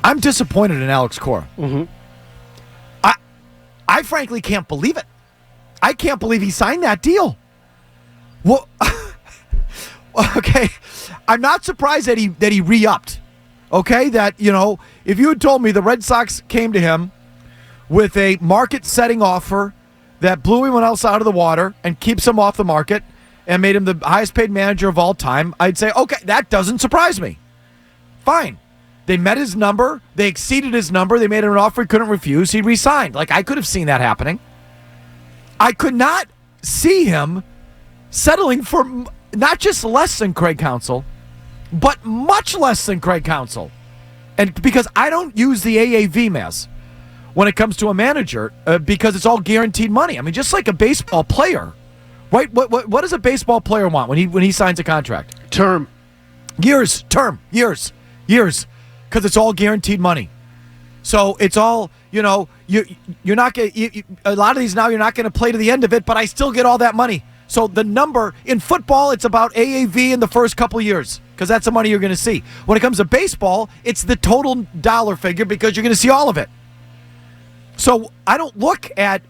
I'm disappointed in Alex Cora. Mm-hmm. I frankly can't believe it. I can't believe he signed that deal. Well, okay, I'm not surprised that he re-upped. Okay, that, if you had told me the Red Sox came to him with a market-setting offer that blew everyone else out of the water and keeps him off the market and made him the highest-paid manager of all time, I'd say, okay, that doesn't surprise me. Fine. They met his number. They exceeded his number. They made him an offer he couldn't refuse. He re-signed. I could have seen that happening. I could not see him settling for not just less than Craig Counsell, but much less than Craig Counsell. And because I don't use the AAV mass when it comes to a manager, because it's all guaranteed money. I mean, just like a baseball player, right? What does a baseball player want when he signs a contract? Term. Years. Because it's all guaranteed money. So it's all, you're not going to, a lot of these now you're not going to play to the end of it, but I still get all that money. So the number in football, it's about AAV in the first couple of years because that's the money you're going to see. When it comes to baseball, it's the total dollar figure because you're going to see all of it. So I don't look at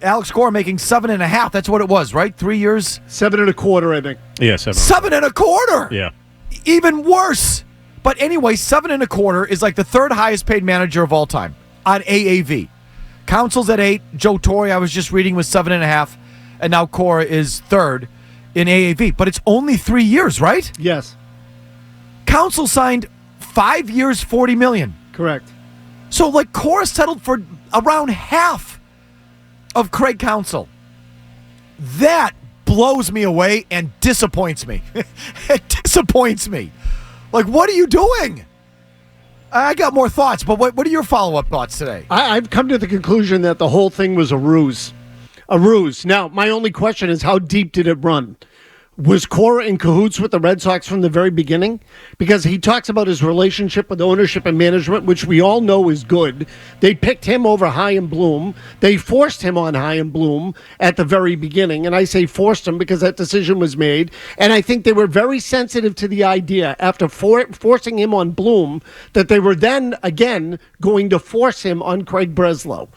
Alex Cora making 7.5. That's what it was, right? 3 years? 7.25, I think. Yeah, 7.25. Yeah. Even worse. But anyway, 7.25 is like the third highest paid manager of all time on AAV. Counsell's at 8. Joe Torre, I was just reading, was 7.5. And now Cora is third in AAV. But it's only 3 years, right? Yes. Counsell signed 5 years, $40 million. Correct. So, Cora settled for around half of Craig Counsell. That blows me away and disappoints me. It disappoints me. What are you doing? I got more thoughts, but what are your follow-up thoughts today? I've come to the conclusion that the whole thing was a ruse. A ruse. Now, my only question is, how deep did it run? Was Cora in cahoots with the Red Sox from the very beginning? Because he talks about his relationship with ownership and management, which we all know is good. They picked him over Chaim Bloom. They forced him on Chaim Bloom at the very beginning. And I say forced him because that decision was made. And I think they were very sensitive to the idea after forcing him on Bloom that they were then, again, going to force him on Craig Breslow.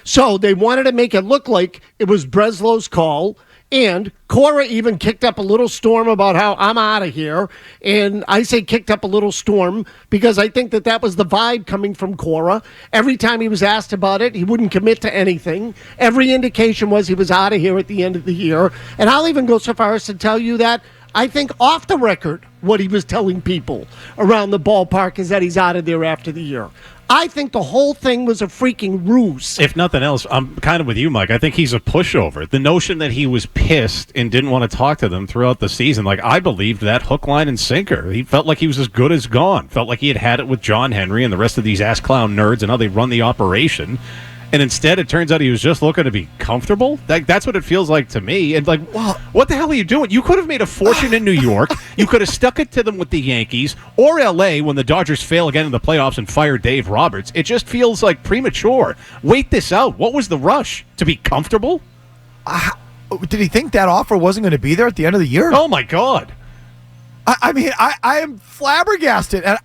So they wanted to make it look like it was Breslow's call. And Cora even kicked up a little storm about how I'm out of here. And I say kicked up a little storm because I think that was the vibe coming from Cora. Every time he was asked about it, he wouldn't commit to anything. Every indication was he was out of here at the end of the year. And I'll even go so far as to tell you that I think off the record, what he was telling people around the ballpark is that he's out of there after the year. I think the whole thing was a freaking ruse. If nothing else, I'm kind of with you, Mike. I think he's a pushover. The notion that he was pissed and didn't want to talk to them throughout the season, I believed that hook, line, and sinker. He felt like he was as good as gone. Felt like he had it with John Henry and the rest of these ass clown nerds and how they run the operation. And instead, it turns out he was just looking to be comfortable. That's what it feels like to me. And what the hell are you doing? You could have made a fortune in New York. You could have stuck it to them with the Yankees or L.A. when the Dodgers fail again in the playoffs and fire Dave Roberts. It just feels like premature. Wait this out. What was the rush? To be comfortable? Did he think that offer wasn't going to be there at the end of the year? Oh, my God. I mean, I am flabbergasted. And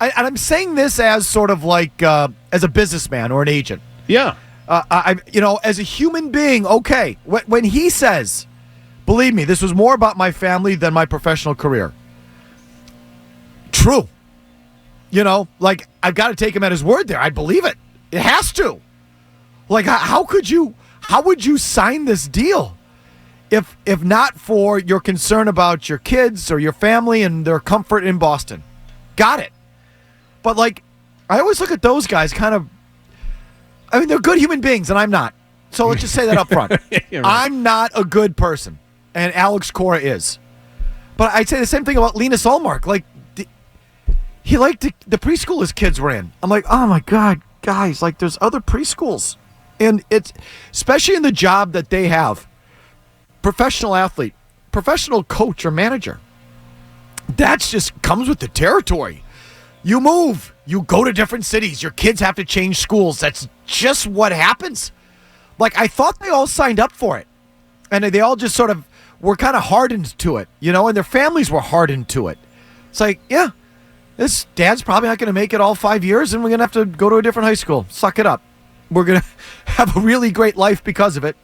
I'm saying this as sort of as a businessman or an agent. Yeah. As a human being, okay. When he says, believe me, this was more about my family than my professional career. True. I've got to take him at his word there. I believe it. It has to. How would you sign this deal if not for your concern about your kids or your family and their comfort in Boston? Got it. But I always look at those guys they're good human beings, and I'm not. So let's just say that up front. Right. I'm not a good person, and Alex Cora is. But I'd say the same thing about Linus Ullmark. He liked the preschool his kids were in. I'm like, oh, my God, guys, there's other preschools. And it's, especially in the job that they have, professional athlete, professional coach or manager, that's just comes with the territory. You move. You go to different cities. Your kids have to change schools. That's just what happens. I thought they all signed up for it. And they all just sort of were kind of hardened to it, and their families were hardened to it. It's yeah, this dad's probably not going to make it all 5 years, and we're going to have to go to a different high school. Suck it up. We're going to have a really great life because of it,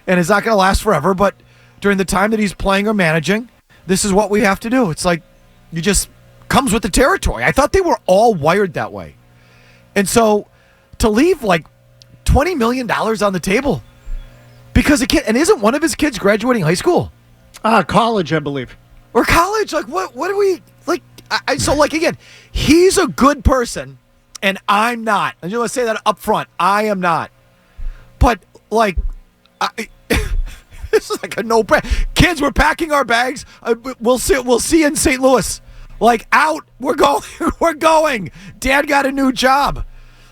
and it's not going to last forever, but during the time that he's playing or managing, this is what we have to do. It's like, you just comes with the territory. I thought they were all wired that way. And so to leave like $20 million on the table because a kid, and isn't one of his kids graduating high school? College, I believe. Or college? Like, what do we, like, so, like, again, he's a good person, and I'm not. And you want to say that up front. I am not. But, like, this is like a no-brainer. Kids, we're packing our bags. We'll see you in St. Louis. Like, out. We're going. We're going. Dad got a new job.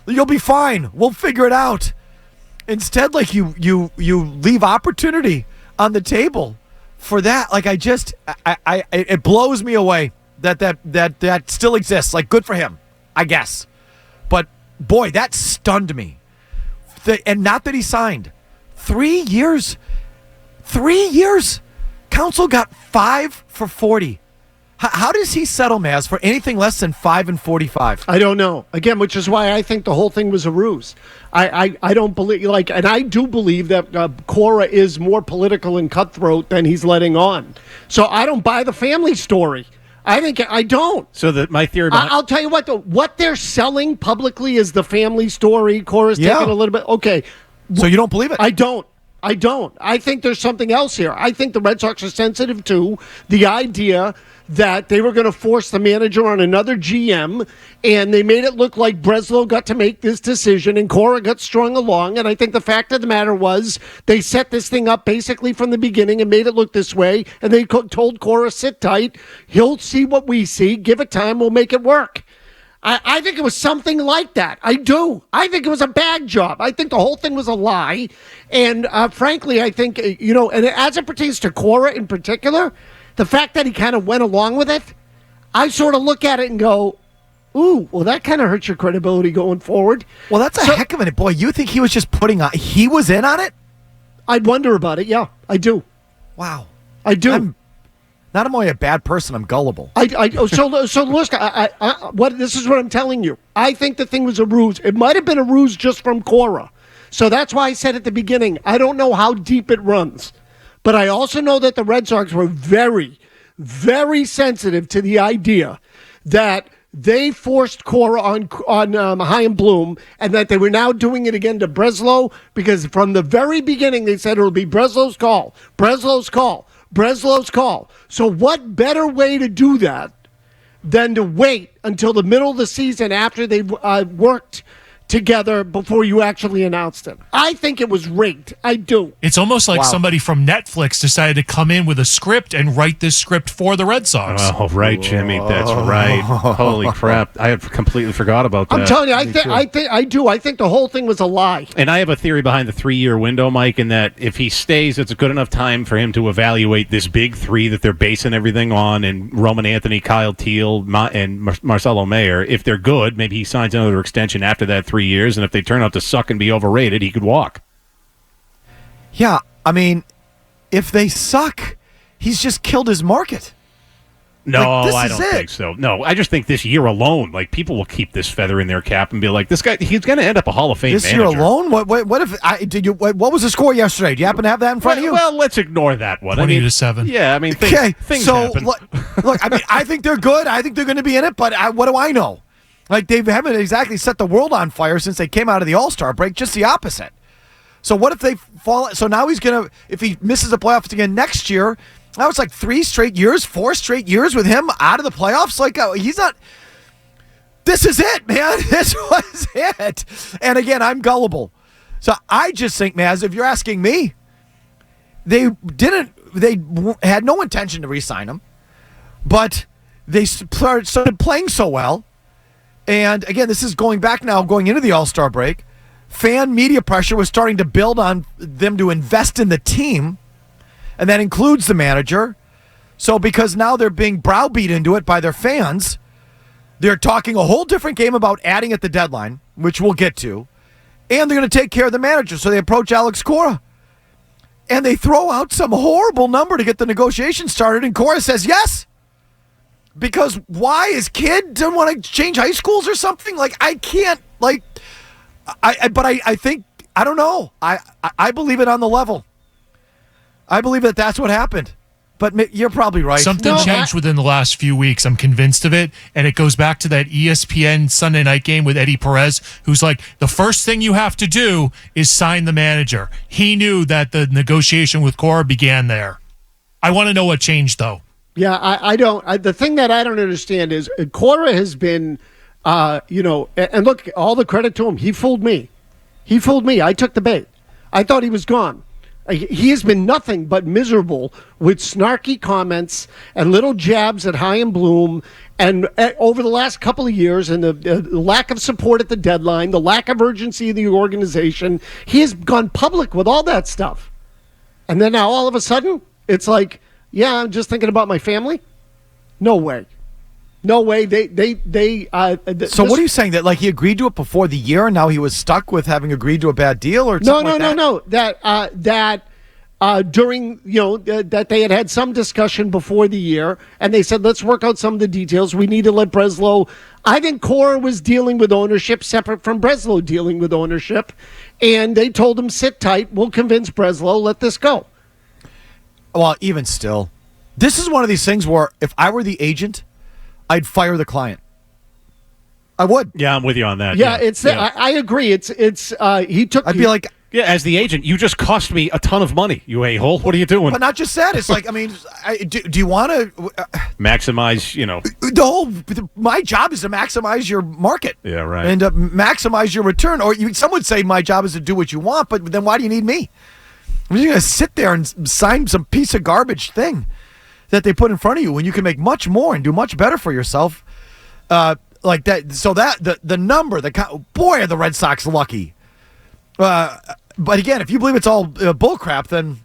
You'll be fine. We'll figure it out. Instead, like, you leave opportunity on the table for that. Like, it blows me away that still exists. Like, good for him, I guess. But boy, that stunned me. And not that he signed 3 years. 3 years. Council got 5 for 40. How does he settle, Maz, for anything less than 5 and 45? I don't know. Again, which is why I think the whole thing was a ruse. I don't believe, like, and I do believe that Cora is more political and cutthroat than he's letting on. So I don't buy the family story. I don't. So my theory behind I'll tell you what, though. What they're selling publicly is the family story. Cora's taking a little bit. Okay. So you don't believe it? I don't. I think there's something else here. I think the Red Sox are sensitive to the idea that they were going to force the manager on another GM, and they made it look like Breslow got to make this decision, and Cora got strung along. And I think the fact of the matter was they set this thing up basically from the beginning and made it look this way, and they told Cora, sit tight. He'll see what we see. Give it time. We'll make it work. I think it was something like that. I do. I think it was a bag job. I think the whole thing was a lie. And frankly, I think, and as it pertains to Cora in particular, the fact that he kind of went along with it, I sort of look at it and go, ooh, well, that kind of hurts your credibility going forward. Well, that's a heck of it. Boy, you think he was just he was in on it? I wonder about it. Yeah, I do. Wow. I do. Not only a bad person, I'm gullible. So listen, this is what I'm telling you. I think the thing was a ruse. It might have been a ruse just from Cora. So that's why I said at the beginning, I don't know how deep it runs. But I also know that the Red Sox were very, very sensitive to the idea that they forced Cora on Chaim Bloom, and that they were now doing it again to Breslow, because from the very beginning they said it would be Breslow's call, Breslow's call, Breslow's call. So what better way to do that than to wait until the middle of the season after they've worked together before you actually announced it? I think it was rigged. I do. It's almost like somebody from Netflix decided to come in with a script and write this script for the Red Sox. Oh, right, Jimmy. That's right. Holy crap. I had completely forgot about that. I'm telling you, I do. I think the whole thing was a lie. And I have a theory behind the 3-year window, Mike, in that if he stays, it's a good enough time for him to evaluate this big three that they're basing everything on, and Roman Anthony, Kyle Teal, and Marcelo Mayer. If they're good, maybe he signs another extension after that 3 years, and if they turn out to suck and be overrated, he could walk. Yeah, I mean, if they suck, he's just killed his market. No, like, I don't think so. No, I just think this year alone, like, people will keep this feather in their cap and be like, this guy, he's going to end up a Hall of Fame this manager. Year alone? What if what was the score yesterday? Do you happen to have that in front of you? Well, let's ignore that one. 20-7. Yeah, I mean, things happen. Look, I mean, I think they're good. I think they're going to be in it, but what do I know? Like, they haven't exactly set the world on fire since they came out of the All-Star break, just the opposite. So what if they fall? So now he's going to, if he misses the playoffs again next year, now it's like 4 straight years with him out of the playoffs. Like, he's not, this is it, man. This was it. And again, I'm gullible. So I just think, Maz, if you're asking me, they had no intention to re-sign him, but they started playing so well. And again, this is going into the All-Star break. Fan media pressure was starting to build on them to invest in the team, and that includes the manager. So because now they're being browbeat into it by their fans, they're talking a whole different game about adding at the deadline, which we'll get to, and they're going to take care of the manager. So they approach Alex Cora, and they throw out some horrible number to get the negotiation started, and Cora says yes. Because why? His kid didn't want to change high schools or something? Like, I can't, like, I think, I don't know. I believe it on the level. I believe that that's what happened. But you're probably right. Something changed within the last few weeks. I'm convinced of it. And it goes back to that ESPN Sunday night game with Eddie Perez, who's like, the first thing you have to do is sign the manager. He knew that the negotiation with Cora began there. I want to know what changed, though. Yeah, I don't. The thing that I don't understand is Cora has been, and look, all the credit to him. He fooled me. I took the bait. I thought he was gone. He has been nothing but miserable with snarky comments and little jabs at Chaim Bloom, and over the last couple of years, and the lack of support at the deadline, the lack of urgency in the organization. He has gone public with all that stuff, and then now all of a sudden, it's like, yeah, I'm just thinking about my family. No way. So what are you saying, that like he agreed to it before the year and now he was stuck with having agreed to a bad deal, or no, something that during, that they had some discussion before the year, and they said, let's work out some of the details. We need to let Breslow. I think Cora was dealing with ownership separate from Breslow dealing with ownership, and they told him, sit tight, we'll convince Breslow, let this go. Well, even still, this is one of these things where if I were the agent, I'd fire the client. I would. Yeah, I'm with you on that. Yeah, I agree. He took. I'd be like, yeah, as the agent, you just cost me a ton of money, you a-hole. What are you doing? but not just that. It's like, I mean, do you want to maximize? my job is to maximize your market. Yeah, right. And maximize your return. Or some would say my job is to do what you want, but then why do you need me? I'm just going to sit there and sign some piece of garbage thing that they put in front of you when you can make much more and do much better for yourself, like that. So that the number, boy, are the Red Sox lucky. But again, if you believe it's all bullcrap, then.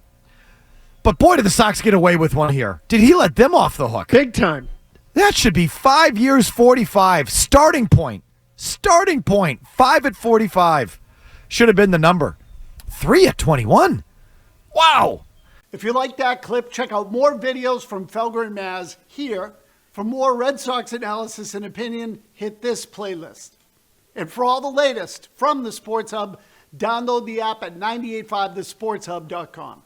But boy, did the Sox get away with one here. Did he let them off the hook? Big time. That should be 5 years, 45 starting point. 5 at 45 should have been the number. 3 at 21. Wow. If you like that clip, check out more videos from Felger and Maz here. For more Red Sox analysis and opinion, hit this playlist. And for all the latest from the Sports Hub, download the app at 985thesportshub.com.